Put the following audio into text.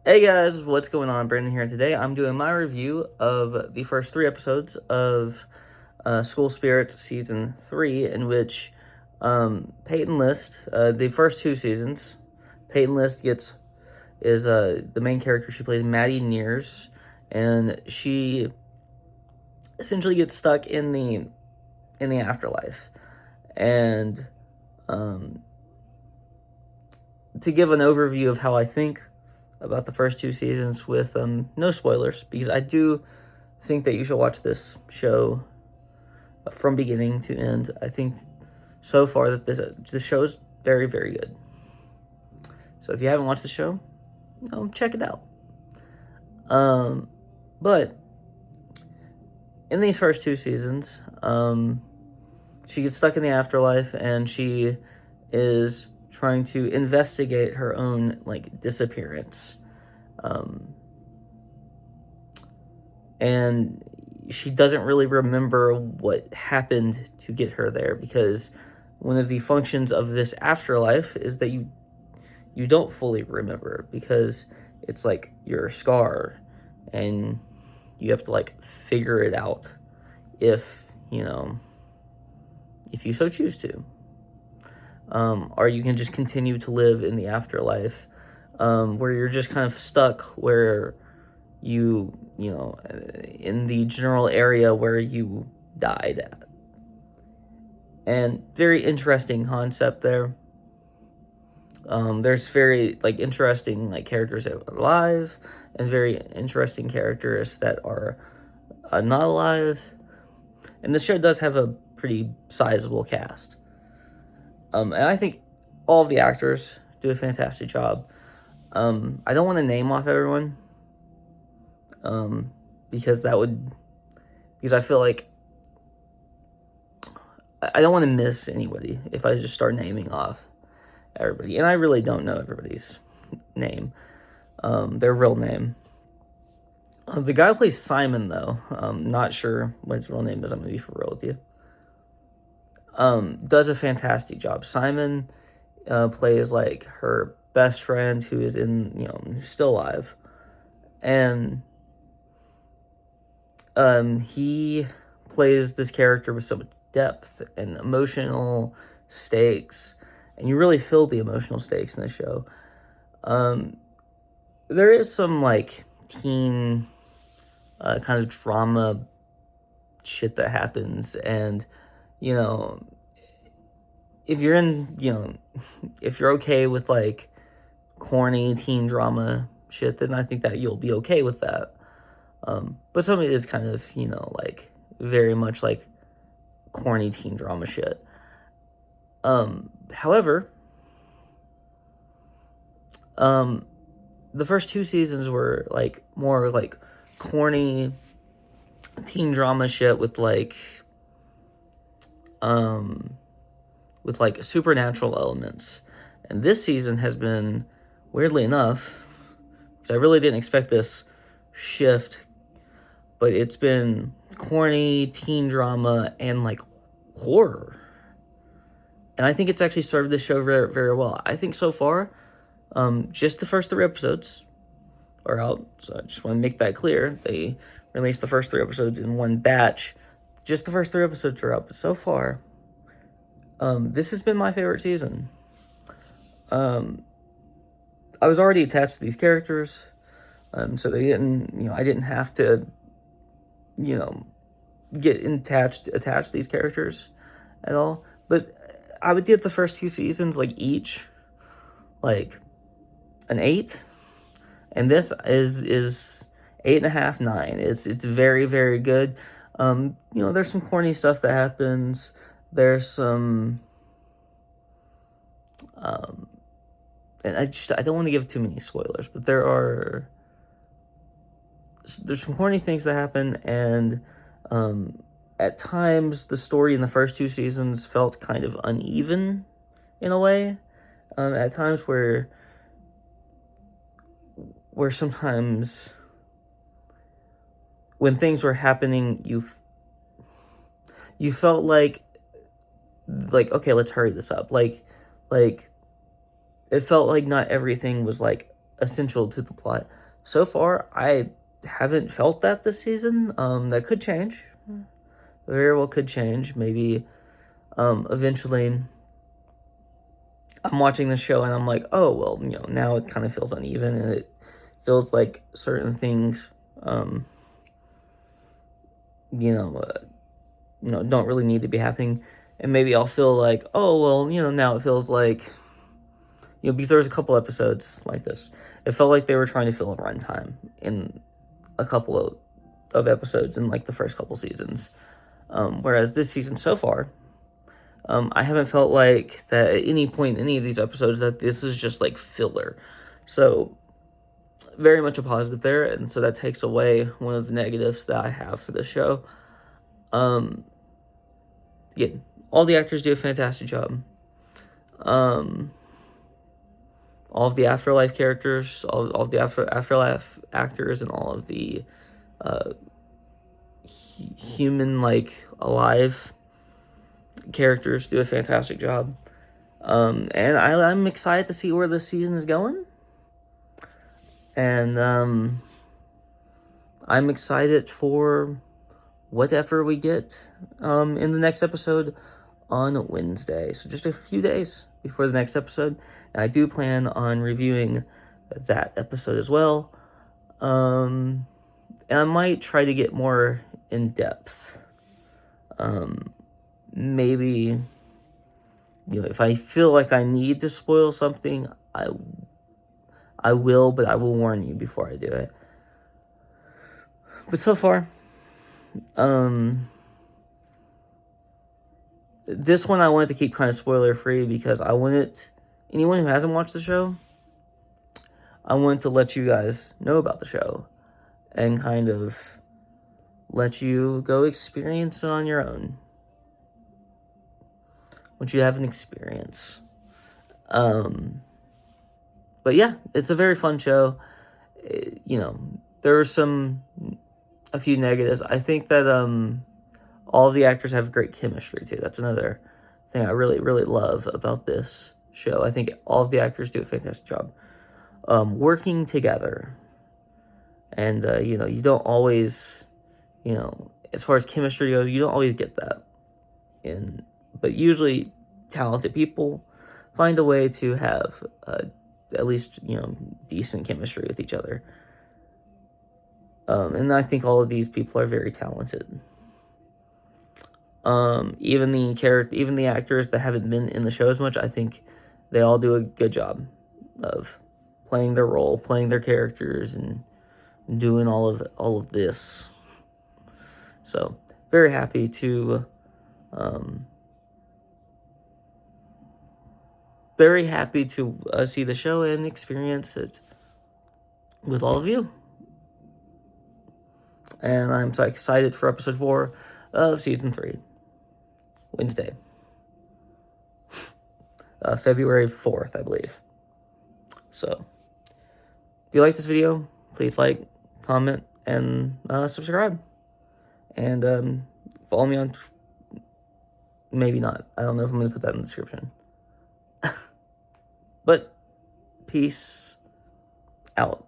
Hey guys, what's going on? Brandon here, and today I'm doing my review of the first three episodes of School Spirits Season 3, in which Peyton List, the first two seasons, Peyton List is the main character. She plays Maddie Nears, and she essentially gets stuck in the afterlife. And um, to give an overview of how I think about the first two seasons with no spoilers, because I do think that you should watch this show from beginning to end. I think so far that this show is very, very good. So if you haven't watched the show, check it out. But in these first two seasons, she gets stuck in the afterlife, and she is trying to investigate her own disappearance. And she doesn't really remember what happened to get her there, because one of the functions of this afterlife is that you don't fully remember, because it's like your scar, and you have to figure it out if if you so choose to, or you can just continue to live in the afterlife, where you're just kind of stuck where in the general area where you died at. And very interesting concept there. There's very interesting characters that are alive, and very interesting characters that are not alive. And this show does have a pretty sizable cast. And I think all of the actors do a fantastic job. I don't want to name off everyone, because I feel like I don't want to miss anybody if I just start naming off everybody. And I really don't know everybody's name, their real name. The guy who plays Simon, though, not sure what his real name is. I'm going to be for real with you. Does a fantastic job. Simon plays her best friend who is still alive. And he plays this character with so much depth and emotional stakes, and you really feel the emotional stakes in the show. There is some teen kind of drama shit that happens, and if you're if you're okay with corny teen drama shit, then I think that you'll be okay with that. But some of it is kind of very much corny teen drama shit. However, the first two seasons were more corny teen drama shit with supernatural elements. And this season has been, weirdly enough, because I really didn't expect this shift, but it's been corny teen drama and horror. And I think it's actually served this show very, very well. I think so far, just the first three episodes are out. So I just want to make that clear. They released the first three episodes in one batch. Just the first three episodes are out. But so far, this has been my favorite season. I was already attached to these characters, so they didn't, I didn't have to, get attached to these characters at all. But I would give the first two seasons each an 8, and this is 8.5, 9. It's very, very good. There's some corny stuff that happens. There's some and I don't want to give too many spoilers, but there's some corny things that happen, and at times the story in the first two seasons felt kind of uneven in a way. At times where sometimes when things were happening, you felt like okay, let's hurry this up. It felt like not everything was essential to the plot. So far, I haven't felt that this season. That could change. Very well could change. Maybe eventually I'm watching the show and I'm like, oh, well, now it kind of feels uneven, and it feels like certain things, don't really need to be happening. And maybe I'll feel like, oh, well, now it feels like, because there was a couple episodes like this. It felt like they were trying to fill a runtime in a couple of episodes in like the first couple seasons. Whereas this season so far, I haven't felt like that at any point in any of these episodes that this is just like filler. So very much a positive there, and so that takes away one of the negatives that I have for this show. Yeah, all the actors do a fantastic job. All of the Afterlife characters, all of the Afterlife actors, and all of the human, like, alive characters do a fantastic job. And I'm excited to see where this season is going. And I'm excited for whatever we get in the next episode on Wednesday. So just a few days before the next episode. And I do plan on reviewing that episode as well. And I might try to get more in depth. Maybe, if I feel like I need to spoil something, I will, but I will warn you before I do it. But so far, this one I wanted to keep kind of spoiler free because I wanted anyone who hasn't watched the show, I wanted to let you guys know about the show and kind of let you go experience it on your own. I want you to have an experience. But yeah, it's a very fun show. There are a few negatives. I think that all of the actors have great chemistry too. That's another thing I really, really love about this show. I think all of the actors do a fantastic job working together. And, you don't always, as far as chemistry goes, you don't always get that. But usually talented people find a way to have at least, decent chemistry with each other. And I think all of these people are very talented. Even the actors that haven't been in the show as much, I think they all do a good job of playing their role, playing their characters, and doing all of this. So very happy to see the show and experience it with all of you. And I'm so excited for episode 4 of season 3. Wednesday. February 4th, I believe. So, if you like this video, please like, comment, and subscribe. And follow me on... Maybe not. I don't know if I'm going to put that in the description. But, peace out.